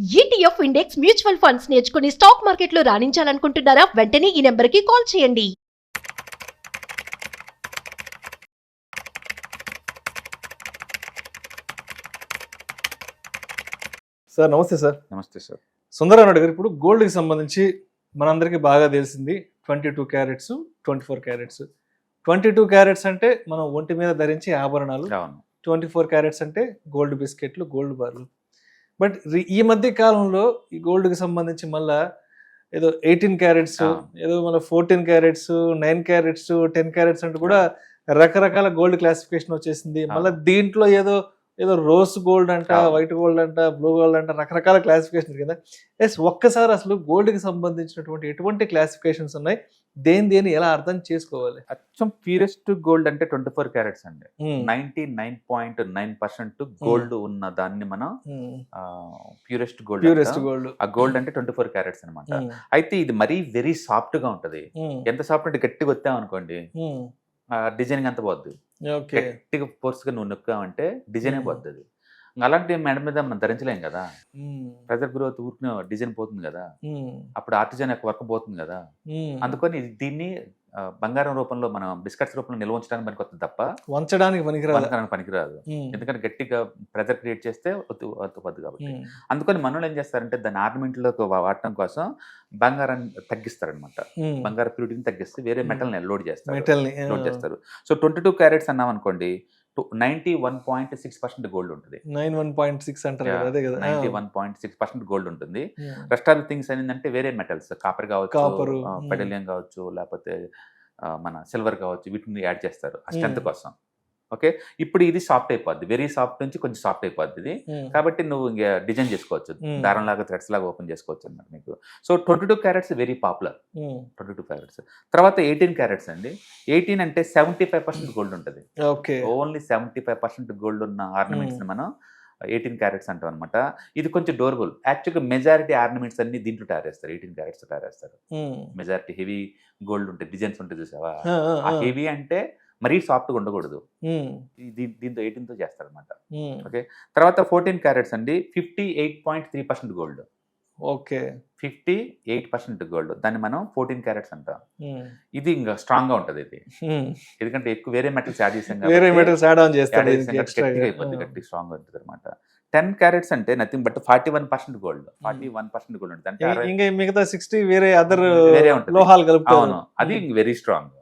ETF index mutual funds నేర్చుకుని stock మార్కెట్లో రాణించాలనుకుంటున్నారా? వెంటనే ఈ నెంబర్కి కాల్ చేయండి. సార్ నమస్తే సార్. నమస్తే సార్. సుందరరావు గారు, ఇప్పుడు గోల్డ్కి సంబంధించి మనందరికీ బాగా తెలిసింది 22 క్యారెట్స్, 24 క్యారెట్స్. 22 క్యారెట్స్ అంటే మనం ఒంటి మీద ధరించే ఆభరణాలు, 24 క్యారెట్స్ అంటే గోల్డ్ బిస్కెట్లు, గోల్డ్ బార్లు. బట్ ఈ మధ్య కాలంలో ఈ గోల్డ్కి సంబంధించి మళ్ళా ఏదో 18 క్యారెట్స్, ఏదో మళ్ళీ 14 క్యారెట్స్, 9 క్యారెట్స్, 10 క్యారెట్స్ అంటూ కూడా రకరకాల గోల్డ్ క్లాసిఫికేషన్ వచ్చేసింది. మళ్ళీ దీంట్లో ఏదో ఏదో రోజ్ గోల్డ్ అంట, వైట్ గోల్డ్ అంట, బ్లూ గోల్డ్ అంట, రకరకాల క్లాసిఫికేషన్ కదా. ఎస్, ఒక్కసారి అసలు గోల్డ్కి సంబంధించినటువంటి ఎటువంటి క్లాసిఫికేషన్స్ ఉన్నాయి, దేని ఎలా అర్థం చేసుకోవాలి? అచ్చం ప్యూరెస్ట్ గోల్డ్ అంటే 24 క్యారెట్స్ అండి. 99.9% గోల్డ్ ఉన్న దాన్ని మనం ప్యూరెస్ట్ గోల్డ్. ఆ గోల్డ్ అంటే 24 క్యారెట్స్ అనమాట. అయితే ఇది మరీ వెరీ సాఫ్ట్ గా ఉంటది. ఎంత సాఫ్ట్ అంటే గట్టిగా వచ్చామనుకోండి డిజైనింగ్ అంత పోద్ది. గట్టిగా ఫోర్స్ గా నువ్వు నొక్కామంటే డిజైన్ పోద్ది. అది అలాంటి మేడం మీద మనం ధరించలేం కదా. ప్రెజర్ గ్రోత్ ఊరికిన డిజైన్ పోతుంది కదా, అప్పుడు ఆర్టిజన్ యొక్క వర్క్ పోతుంది కదా. అందుకని దీన్ని బంగారం రూపంలో మనం బిస్కెట్స్ రూపంలో నిల్వ ఉంచడానికి పనికొస్తుంది తప్ప వంచడానికి పనికిరాదు. ఎందుకంటే గట్టిగా ప్రెజర్ క్రియేట్ చేస్తే ఒత్తుపద్దు కాబట్టి. అందుకని మనలో ఏం చేస్తారంటే దాన్ని ఆర్నమెంట్ లో వాడటం కోసం బంగారాన్ని తగ్గిస్తారనమాట. బంగారం ప్యూరిటీని తగ్గిస్తే వేరే మెటల్ ని లోడ్ చేస్తారు. సో 22 క్యారెట్స్ అన్నాం అనుకోండి, 91.6% గోల్డ్ ఉంటుంది. 91.6% గోల్డ్ ఉంటుంది. రెస్ట్ ఆఫ్ థింగ్స్ ఏంటంటే వేరే మెటల్స్, కాపర్ కావచ్చు, పెడలియం కావచ్చు, లేకపోతే మన సిల్వర్ కావచ్చు, వీటిని యాడ్ చేస్తారు ఆ స్ట్రెంత్ కోసం. ఓకే, ఇప్పుడు ఇది సాఫ్ట్ అయిపోద్ది, వెరీ సాఫ్ట్ నుంచి కొంచెం సాఫ్ట్ అయిపోద్ది ఇది. కాబట్టి నువ్వు ఇంకా డిజైన్ చేసుకోవచ్చు, దారం లాగా థ్రెడ్స్ లాగా ఓపెన్ చేసుకోవచ్చు అన్నమాట నీకు. So 22 carats very popular. 22 carats తర్వాత 18 క్యారెట్స్ అండి. 18 అంటే 75% గోల్డ్ ఉంటుంది. ఓన్లీ 75% గోల్డ్ ఉన్న ఆర్నమెంట్స్ మనం 18 క్యారెట్స్ అంటాం అనమాట. ఇది కొంచెం డోరబుల్. యాక్చువల్గా మెజారిటీ ఆర్నమెంట్స్ అన్ని దీంట్లో తయారు చేస్తారు, 18 క్యారెట్స్ తయారు చేస్తారు. మెజారిటీ హెవీ గోల్డ్ ఉంటాయి, డిజైన్స్ ఉంటాయి చూసావా. ఆ హెవీ అంటే మరీ సాఫ్ట్గా ఉండకూడదు, దీంతో 18తో చేస్తారనమాట. ఓకే, తర్వాత 14 క్యారెట్స్ అండి. 58.3% గోల్డ్. ఓకే, 58% గోల్డ్, దాన్ని మనం 14 క్యారెట్స్ అంటాం. ఇది ఇంకా స్ట్రాంగ్ గా ఉంటది ఇది, ఎందుకంటే ఎక్కువ వేరే మెటల్స్ యాడ్ చేసాం, గట్టి స్ట్రాంగ్ ఉంటుంది అనమాట. 10 క్యారెట్స్ అంటే నథింగ్ బట్ 41% గోల్డ్. 41% గోల్డ్ ఉంటుంది అంటే మిగతా 60 వేరే అదర్ వేరే ఉంటుంది, లోహాలు కలుపుతారు. అవును, అది వెరీ స్ట్రాంగ్.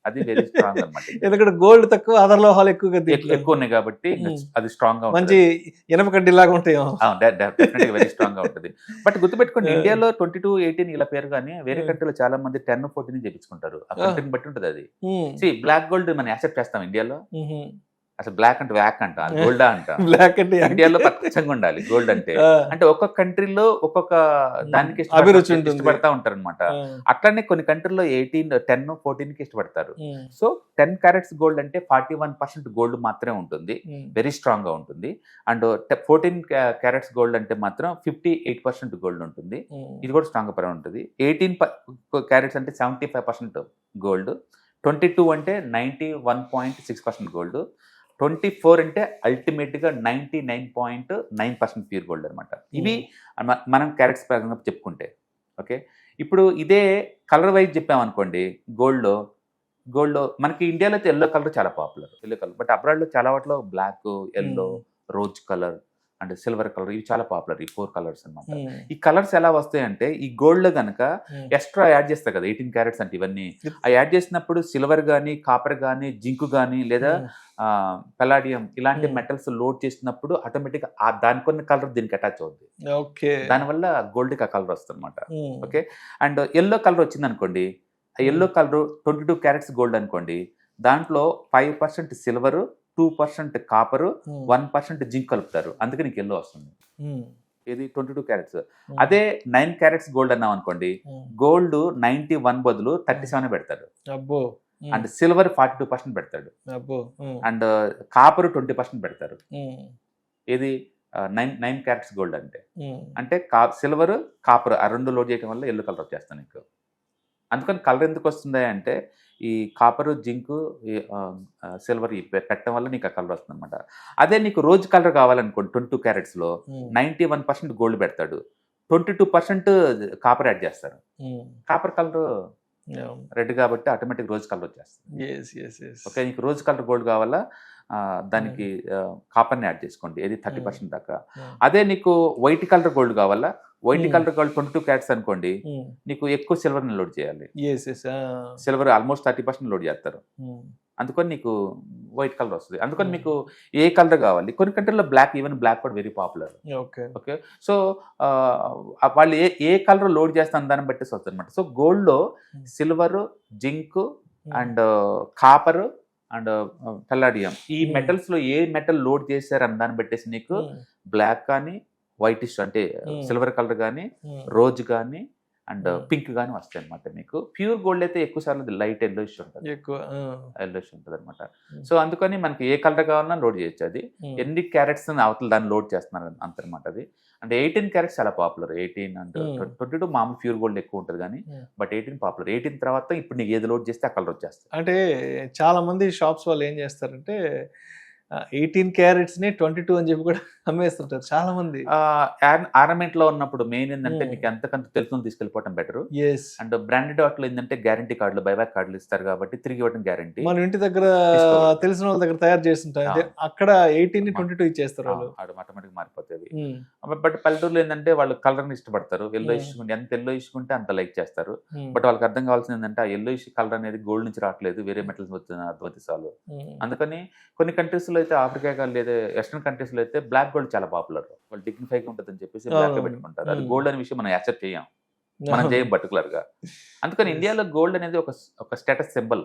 అది వెరీ స్ట్రాంగ్ అనమాట. ఎందుకంటే గోల్డ్ తక్కువ, అదర్ లోహాలు ఎక్కువ ఉన్నాయి కాబట్టి అది స్ట్రాంగ్ గా మంచి ఇనప కడ్డీ లాగా ఉంటాయి. వెరీ స్ట్రాంగ్ గా ఉంటుంది. బట్ గుర్తుపెట్టుకోండి, ఇండియాలో 22, 18 ఇలా పేరు కానీ వేరే కంట్రీలో చాలా మంది 10, 14 చేపించుకుంటారు. ఆ కంట్రీని బట్టి ఉంటుంది అది. బ్లాక్ గోల్డ్ మనం యాక్సెప్ట్ చేస్తాం ఇండియాలో. అసలు బ్లాక్ అంటే వ్యాక్ అంట, గోల్డా అంట. బ్లాక్ అంటే ఇండియాలో పచ్చంగా ఉండాలి గోల్డ్ అంటే. అంటే ఒక్కొక్క కంట్రీలో ఒక్కొక్క దానికి ఇష్టపడతా ఉంటారు అనమాట. అట్లానే కొన్ని కంట్రీలో 18, 10, 14 కి ఇష్టపడతారు. సో 10 క్యారెట్స్ గోల్డ్ అంటే 41% గోల్డ్ మాత్రమే ఉంటుంది, వెరీ స్ట్రాంగ్ గా ఉంటుంది. అండ్ 14 క్యారెట్స్ గోల్డ్ అంటే మాత్రం 58% గోల్డ్ ఉంటుంది, ఇది కూడా స్ట్రాంగ్ పరంగా ఉంటుంది. 18 క్యారెట్స్ అంటే 75% గోల్డ్. 22 అంటే 91.6% గోల్డ్. 24 అంటే అల్టిమేట్ గా 99.9% ప్యూర్ గోల్డ్ అనమాట. ఇవి మనం క్యారెట్స్ పరంగా చెప్పుకుంటే. ఓకే, ఇప్పుడు ఇదే కలర్ వైజ్ చెప్పామనుకోండి, గోల్డ్ మనకి ఇండియాలో అయితే ఎల్లో కలర్ చాలా popular, yellow colour. But abroad లో చాలా వాటిలో black, yellow, rose colour and silver colour, ఇవి చాలా పాపులర్, ఈ 4 కలర్స్ అనమాట. ఈ కలర్స్ ఎలా వస్తాయంటే ఈ గోల్డ్ లో కనుక ఎక్స్ట్రా యాడ్ చేస్తారు కదా 18 క్యారెట్స్ అంటే ఇవన్నీ. ఆ యాడ్ చేసినప్పుడు సిల్వర్ గానీ, కాపర్ గానీ, జింక్ గానీ, లేదా పెలాడియం ఇలాంటి మెటల్స్ లోడ్ చేసినప్పుడు ఆటోమేటిక్ దానికి కొన్ని కలర్ దీనికి అటాచ్ అవుతుంది. దానివల్ల గోల్డ్ కి ఆ కలర్ వస్తుంది అనమాట. ఓకే, అండ్ ఎల్లో కలర్ వచ్చింది అనుకోండి, ఆ ఎల్లో కలర్ 22 క్యారెట్స్ గోల్డ్ అనుకోండి, దాంట్లో 5% సిల్వర్, 2% కాపర్, 1% జింక్ కలుపుతారు, అందుకే నీకు ఎల్లో వస్తుంది. ఇది 22 క్యారెట్స్. అదే 9 క్యారెట్స్ గోల్డ్ అన్నాం అనుకోండి, గోల్డ్ 91 బదులు 37 పెడతాడు. అండ్ సిల్వర్ 42% పెడతాడు. అండ్ కాపర్ 20% పెడతారు. ఇది 9 క్యారెట్స్ గోల్డ్ అంటే. అంటే సిల్వర్, కాపర్ ఆ రెండు లోడ్ చేయడం వల్ల ఎల్లో కలర్ వచ్చేస్తాను నీకు. అందుకని కలర్ ఎందుకు వస్తుంది అంటే ఈ కాపర్, జింక్, సిల్వర్ పెట్టడం వల్ల నీకు ఆ కలర్ వస్తుంది అనమాట. అదే నీకు రోజ్ కలర్ కావాలనుకోండి 22 క్యారెట్స్లో 91% గోల్డ్ పెడతాడు, 22% కాపర్ యాడ్ చేస్తారు. కాపర్ కలర్ రెడ్ కాబట్టి ఆటోమేటిక్ రోజ్ కలర్ వచ్చేస్తుంది. ఓకే, నీకు రోజ్ కలర్ గోల్డ్ కావాలా దానికి కాపర్ని యాడ్ చేసుకోండి, ఏది 30% దాకా. అదే నీకు వైట్ కలర్ గోల్డ్ కావాలా, వైట్ కలర్ గోల్డ్ 22 క్యారెట్స్ అనుకోండి, నీకు ఎక్కువ సిల్వర్ని లోడ్ చేయాలి. సిల్వర్ ఆల్మోస్ట్ 30% లోడ్ చేస్తారు, అందుకని నీకు వైట్ కలర్ వస్తుంది. అందుకని మీకు ఏ కలర్ కావాలి. కొన్ని కంట్రీలో బ్లాక్, ఈవెన్ బ్లాక్ కూడా వెరీ పాపులర్. ఓకే, సో వాళ్ళు ఏ కలర్ లోడ్ చేస్తాను దాన్ని బట్టేసి వస్తుంది అనమాట. సో గోల్డ్లో silver, zinc and copper and Palladium, ఈ మెటల్స్లో ఏ మెటల్ లోడ్ చేశారు అని దాన్ని బట్టేసి నీకు బ్లాక్ కానీ వైటిష్ అంటే సిల్వర్ కలర్ కానీ రోజ్ కానీ అండ్ పింక్ కానీ వస్తాయి అనమాట. మీకు ప్యూర్ గోల్డ్ అయితే ఎక్కువ సార్లు లైట్ ఎల్లోయిష్ ఉంటుంది, ఎల్లోయిష్ ఉంటుంది అనమాట. సో అందుకని మనకి ఏ కలర్ కావాలన్నా లోడ్ చేయొచ్చు. అది ఎన్ని క్యారెట్స్ అవతల దాన్ని లోడ్ చేస్తున్నారు అంతనమాట. అది అంటే 18 క్యారెట్స్ చాలా పాపులర్. 18 అండ్ 22 మామూలు ప్యూర్ గోల్డ్ ఎక్కువ ఉంటుంది కానీ, బట్ 18 పాపులర్. 18 తర్వాత ఇప్పుడు నీకు ఏది లోడ్ చేస్తే ఆ కలర్ వచ్చేస్తుంది. అంటే చాలా మంది షాప్స్ వాళ్ళు ఏం చేస్తారంటే 18 క్యారెట్స్ని 22 అని చెప్పి కూడా అమ్మేస్తుంటారు చాలా మంది. ఆర్నమెంట్ లో ఉన్నప్పుడు మెయిన్ ఏంటంటే మీకు ఎంతకంత తెలుసుకుని తీసుకెళ్ళిపోవడం బెటర్. అండ్ బ్రాండెడ్ వాటిలో ఏంటంటే గ్యారంటీ కార్డులు, బైబ్యాక్ కార్డులు ఇస్తారు కాబట్టి తిరిగి ఇవ్వడం గ్యారంటీ. మన ఇంటి దగ్గర తెలిసిన వాళ్ళ దగ్గర తయారు చేస్తుంటారు, అక్కడ 18 22 ఇచ్చేస్తారు వాళ్ళు, ఆటోమేటిక్ మారిపోతుంది. బట్ పల్లెటూరులో ఏంటంటే వాళ్ళు కలర్ ని ఇష్టపడతారు, ఎల్లో ఇష్కుంటే ఎంత ఎల్లో ఇష్కుంటే అంత లైక్ చేస్తారు. బట్ వాళ్ళకి అర్థం కావాల్సింది ఏంటంటే ఆ ఎల్లో ఇష్ కలర్ అనేది గోల్డ్ నుంచి రావట్లేదు, వేరే మెటల్స్ వచ్చిన అర్థవతిసాలు. అందుకని కొన్ని కంట్రీస్ లో అయితే, ఆఫ్రికా కానీ లేదా వెస్టర్న్ కంట్రీస్ లో అయితే బ్లాక్ గోల్డ్ చాలా పాపులర్. వాళ్ళు డిగ్నిఫైగా ఉంటుంది అని చెప్పేసి బ్లాక్ పెట్టుకుంటారు. అది గోల్డ్ అనే విషయం మనం యాక్సెప్ట్ చేయం, మనం చేయం పర్టికులర్ గా. అందుకని ఇండియాలో గోల్డ్ అనేది ఒక స్టేటస్ సింబల్.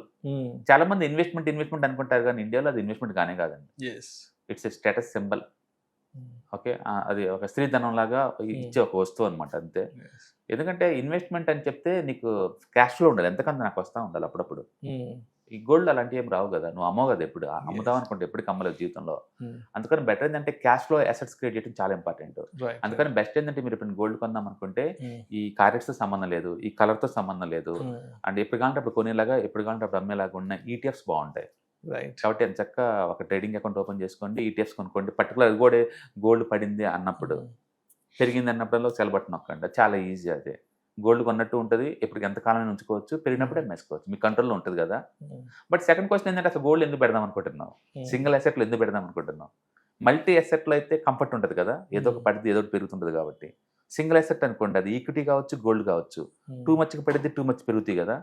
చాలా మంది ఇన్వెస్ట్మెంట్ అనుకుంటారు కానీ ఇండియాలో అది ఇన్వెస్ట్మెంట్ కానే కాదండి, it's a status symbol. Okay, అది ఒక స్త్రీధనం లాగా ఇచ్చే ఒక వస్తువు అనమాట, అంతే. ఎందుకంటే ఇన్వెస్ట్మెంట్ అని చెప్తే నీకు క్యాష్ ఫ్లో ఉండాలి, ఎంతకంత నాకు వస్తా ఉండాలి అప్పుడప్పుడు. ఈ గోల్డ్ అలాంటివి ఏం రావు కదా, నువ్వు అమ్మవు కదా, ఎప్పుడు అమ్ముదాం అనుకుంటే ఎప్పటికి అమ్మలేదు జీవితంలో. అందుకని బెటర్ ఏంటంటే క్యాష్ ఫ్లో అసెట్స్ క్రియేట్ చేయడం చాలా ఇంపార్టెంట్. అందుకని బెస్ట్ ఏంటంటే మీరు ఇప్పుడు గోల్డ్ కొందాం అనుకుంటే ఈ క్యారెట్స్ తో సంబంధం లేదు, ఈ కలర్ తో సంబంధం లేదు, అండ్ ఎప్పుడు కావాలంటే అప్పుడు కొనేలాగా, ఎప్పుడు కావాలంటే అప్పుడు అమ్మేలాగా ఉన్న ఈటీఎఫ్స్ బాగుంటాయి. కాబట్టి ఎంత చక్కగా ఒక ట్రేడింగ్ అకౌంట్ ఓపెన్ చేసుకోండి, ఈటీఎఫ్స్ కొనుక్కోండి. పర్టికులర్ కూడా గోల్డ్ పడింది అన్నప్పుడు, పెరిగింది అన్నప్పుడల్లా సెల్ బటన్ నొక్కండి, చాలా ఈజీ. అదే గోల్డ్ కొన్నట్టు ఉంటుంది, ఎప్పటికి ఎంతకాలం ఉంచుకోవచ్చు, పెరిగినప్పుడే అమ్మేసుకోవచ్చు, మీ కంట్రోల్లో ఉంటుంది కదా. బట్ సెకండ్ క్వశ్చన్ ఏంటంటే అసలు గోల్డ్ ఎందుకు పెడదాం అనుకుంటున్నావు, సింగిల్ అసెట్లు ఎందుకు పెడదాం అనుకుంటున్నావు. మల్టీ అసెట్లో అయితే కంఫర్ట్ ఉంటుంది కదా, ఏదో ఒక పడితే ఏదో పెరుగుతుంటుంది కాబట్టి. సింగిల్ అసెట్ అనుకోండి, అది ఈక్విటీ కావచ్చు, గోల్డ్ కావచ్చు, టూ మచ్కి పడితే టూ మచ్ పెరుగుతాయి కదా.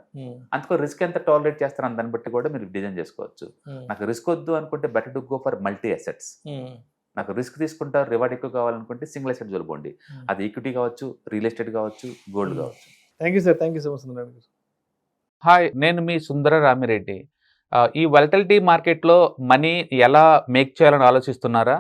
అందుకో రిస్క్ ఎంత టాలరేట్ చేస్తారని దాన్ని బట్టి కూడా మీరు డిజైన్ చేసుకోవచ్చు. నాకు రిస్క్ వద్దు అనుకుంటే better to go for multi assets. నాకు రిస్క్ తీసుకుంటారు, రివార్డ్ ఎక్కువ కావాలనుకుంటే సింగిల్ అసెట్ జోలుకోండి, అది ఈక్విటీ కావచ్చు, రియల్ ఎస్టేట్ కావచ్చు, గోల్డ్ కావచ్చు. Thank you sir, thank you so much Sundara. Hi, నేను మీ సుందర రామిరెడ్డి. ఈ వాలటిలిటీ మార్కెట్లో మనీ ఎలా మేక్ చేయాలని ఆలోచిస్తున్నారా?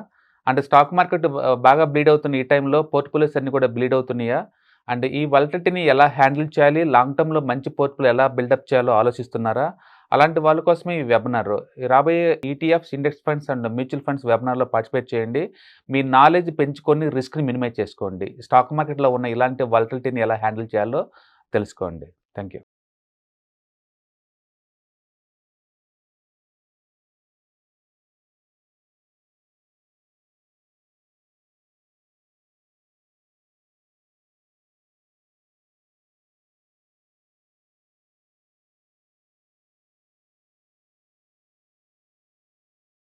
అంటే స్టాక్ మార్కెట్ బాగా బ్లీడ్ అవుతున్న ఈ టైంలో పోర్ట్ఫోలియోస్ అన్ని కూడా బ్లీడ్ అవుతున్నాయా? అండ్ ఈ వాలటిలిటీని ఎలా హ్యాండిల్ చేయాలి, లాంగ్ టర్మ్లో మంచి పోర్ట్ఫోలియో ఎలా బిల్డప్ చేయాలో ఆలోచిస్తున్నారా? అలాంటి వాళ్ళ కోసమే ఈ వెబినార్. రాబోయే ETFs, index funds and mutual funds వెబినార్లో పార్టిసిపేట్ చేయండి. మీ నాలెడ్జ్ పెంచుకొని రిస్క్ని మినిమైజ్ చేసుకోండి. స్టాక్ మార్కెట్లో ఉన్న ఇలాంటి వాలటిలిటీని ఎలా హ్యాండిల్ చేయాలో తెలుసుకోండి. Thank you.